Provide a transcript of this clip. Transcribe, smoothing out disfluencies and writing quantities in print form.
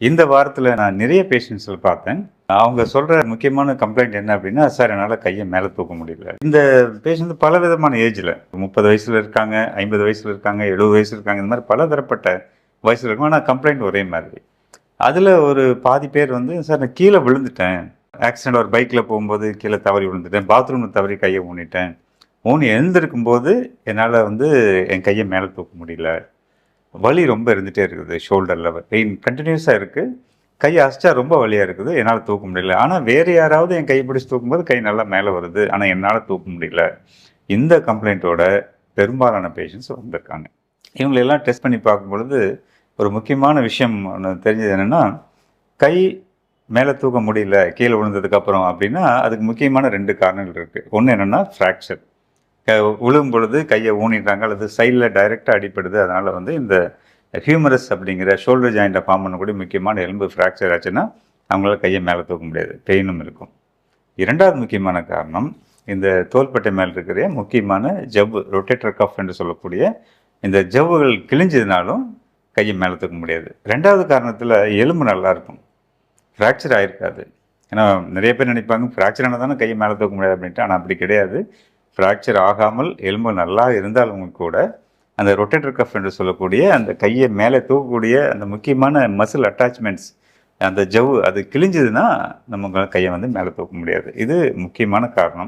இந்த வாரத்துல நான் நிறைய பேஷண்ட்ஸ்ல பார்த்தேன். அவங்க சொல்ற முக்கியமான கம்ப்ளைண்ட் என்ன அப்படின்னா, "சார் என்னால கைய மேல தூக்க முடியல." இந்த பேஷண்ட் பல விதமான ஏஜ்ல 30 வயசுல இருக்காங்க, 50 வயசுல இருக்காங்க, 70 வயசுல இருக்காங்க. இந்த மாரி பல தரப்பட்ட வயசுல இருக்கும். ஆனா கம்ப்ளைண்ட் ஒரே மாதிரி. அதுல ஒரு பாதி பேர் வந்து, "சார் நான் கீழ விழுந்துட்டேன். ஆக்சிடென்ட் ஒரு பைக்ல போகும்போது கீழ தவறி விழுந்துட்டேன். பாத்ரூம்ல தவறி கைய ஊனிட்டேன். ஊனி எழுந்திருக்கும்போது என்னால வந்து என் கைய மேல தூக்க முடியல." வலி ரொம்ப இருந்துட்டே இருக்குது. ஷோல்டர்ல பெயின் கன்டினியூஸா இருக்கு. கைய அசைச்சா ரொம்ப வலியா இருக்குது. என்னால தூக்க முடியல. ஆனா வேற யாராவது என் கைய பிடிச்சு தூக்கும்போது கை நல்லா மேல வருது. ஆனா என்னால தூக்க முடியல. இந்த கம்ப்ளைண்ட்டோட பெரும்பாலான பேஷண்ட்ஸ் வந்திருக்காங்க. இவங்கள எல்லாம் டெஸ்ட் பண்ணி பார்க்கும்பொழுது, ஒரு முக்கியமான விஷயம் ஒண்ணு தெரிஞ்சது என்னன்னா, கை மேல தூக்க முடியல, கீழ விழுந்ததுக்கு அப்புறம் அப்படின்னா, அதுக்கு முக்கியமான 2 காரணங்கள் இருக்கு. ஒண்ணு என்னன்னா ஃப்ராக்சர். அ விழும்பொழுது கைய ஊனிட்டாங்க அல்லது சைட்ல டைரக்ட்டா அடிபடுது. அதனால வந்து இந்த ஹியூமரஸ் அப்படிங்கிற ஷோல்டர் ஜாயிண்ட்ட ஃபார்ம் பண்ணக்கூடிய முக்கியமான எலும்பு ஃப்ராக்சர் ஆச்சுன்னா, அவங்களால கைய மேல தூக்க முடியாது. பெயினும் இருக்கும். 2வது முக்கியமான காரணம், இந்த தோள்பட்டை மேல இருக்கிற முக்கியமான ஜவ்வு ரொட்டேட்டர் கஃப் என்று சொல்லக்கூடிய இந்த ஜவ்வுகள் கிழிஞ்சதுனாலும் கைய மேல தூக்க முடியாது. 2வது காரணத்தில எலும்பு நல்லா இருக்கும். ஃப்ராக்சர் ஆயிருக்காது. ஏன்னா நெறைய பேர் நினைப்பாங்க, ஃப்ராக்சர் ஆனா தானே கைய மேல தூக்க முடியாது அப்படின்ட்டு. ஆனா அப்படி கிடையாது. ஃப்ராக்சர் ஆகாமல் எலும்பு நல்லா இருந்தாலும் கூட, அந்த ரொட்டேட்டர் கஃப் என்று சொல்லக்கூடிய அந்த கைய மேலே தூக்கக்கூடிய அந்த முக்கியமான மசில் அட்டாச்மெண்ட்ஸ் அந்த ஜவ்வு அது கிழிஞ்சதுன்னா, நம்ம கைய வந்து மேல தூக்க முடியாது. இது முக்கியமான காரணம்.